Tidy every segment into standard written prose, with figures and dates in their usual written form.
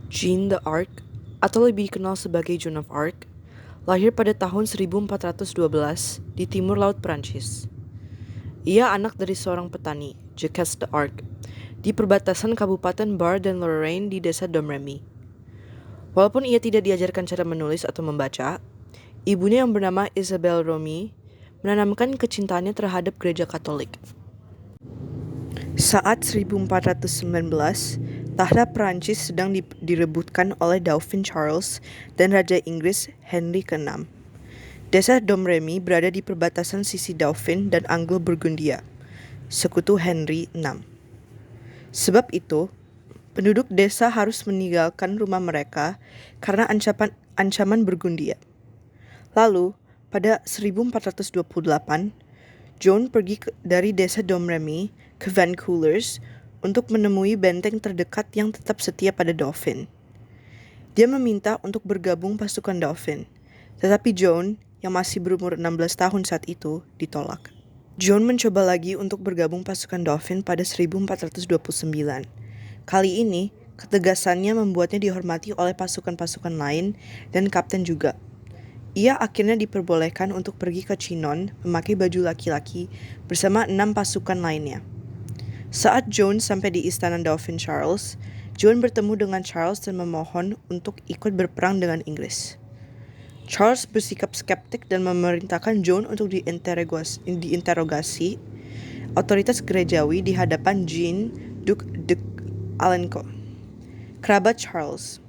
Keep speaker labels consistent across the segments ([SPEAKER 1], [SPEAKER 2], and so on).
[SPEAKER 1] Jeanne d'Arc, atau lebih dikenal sebagai Joan of Arc, lahir pada tahun 1412 di timur laut Prancis. Ia anak dari seorang petani, Jacques d'Arc, di perbatasan Kabupaten Bar dan Lorraine di desa Domremy. Walaupun ia tidak diajarkan cara menulis atau membaca, ibunya yang bernama Isabelle Romy menanamkan kecintaannya terhadap gereja Katolik. Saat 1419, tahta Prancis sedang direbutkan oleh Dauphin Charles dan Raja Inggris Henry ke-6. Desa Domremy berada di perbatasan sisi Dauphin dan Anglo-Burgundia, sekutu Henry VI. Sebab itu, penduduk desa harus meninggalkan rumah mereka karena ancaman Burgundia. Lalu, pada 1428, Joan pergi dari desa Domremy ke Vaucouleurs untuk menemui benteng terdekat yang tetap setia pada Dauphin. Dia meminta untuk bergabung pasukan Dauphin, tetapi Joan, yang masih berumur 16 tahun saat itu, ditolak. Joan mencoba lagi untuk bergabung pasukan Dauphin pada 1429. Kali ini, ketegasannya membuatnya dihormati oleh pasukan-pasukan lain dan kapten juga. Ia akhirnya diperbolehkan untuk pergi ke Chinon memakai baju laki-laki bersama 6 pasukan lainnya. Saat Joan sampai di istana Dauphin Charles, Joan bertemu dengan Charles dan memohon untuk ikut berperang dengan Inggris. Charles bersikap skeptik dan memerintahkan Joan untuk diinterogasi otoritas gerejawi di hadapan Jean Duc d'Alencon, kerabat Charles.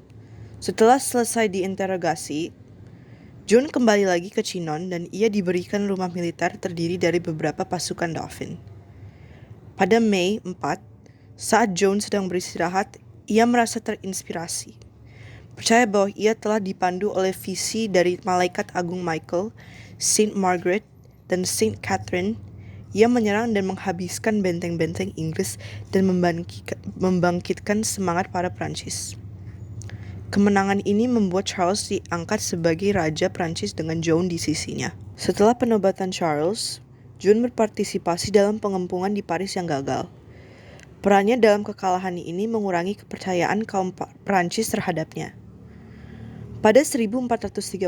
[SPEAKER 1] Setelah selesai diinterogasi, Joan kembali lagi ke Chinon dan ia diberikan rumah militer terdiri dari beberapa pasukan Dauphin. Pada Mei 4, saat Joan sedang beristirahat, ia merasa terinspirasi. Percaya bahwa ia telah dipandu oleh visi dari Malaikat Agung Michael, Saint Margaret, dan Saint Catherine. Ia menyerang dan menghabiskan benteng-benteng Inggris dan membangkitkan semangat para Prancis. Kemenangan ini membuat Charles diangkat sebagai Raja Prancis dengan Joan di sisinya. Setelah penobatan Charles, Joan berpartisipasi dalam pengempungan di Paris yang gagal. Perannya dalam kekalahan ini mengurangi kepercayaan kaum Prancis terhadapnya. Pada 1430,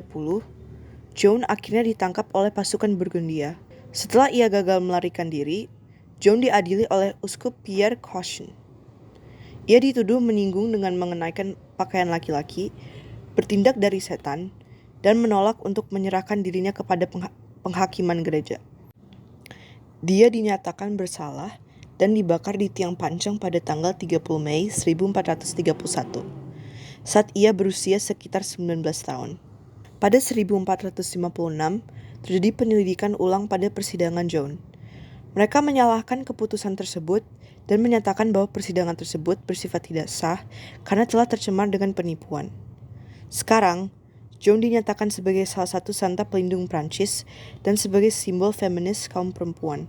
[SPEAKER 1] Joan akhirnya ditangkap oleh pasukan Burgundia. Setelah ia gagal melarikan diri, Joan diadili oleh Uskup Pierre Cauchon. Ia dituduh menyinggung dengan mengenakan pakaian laki-laki, bertindak dari setan, dan menolak untuk menyerahkan dirinya kepada penghakiman gereja. Dia dinyatakan bersalah dan dibakar di tiang pancang pada tanggal 30 Mei 1431, saat ia berusia sekitar 19 tahun. Pada 1456, terjadi penyelidikan ulang pada persidangan Joan. Mereka menyalahkan keputusan tersebut dan menyatakan bahwa persidangan tersebut bersifat tidak sah karena telah tercemar dengan penipuan. Sekarang, Joan dinyatakan sebagai salah satu santa pelindung Prancis dan sebagai simbol feminis kaum perempuan.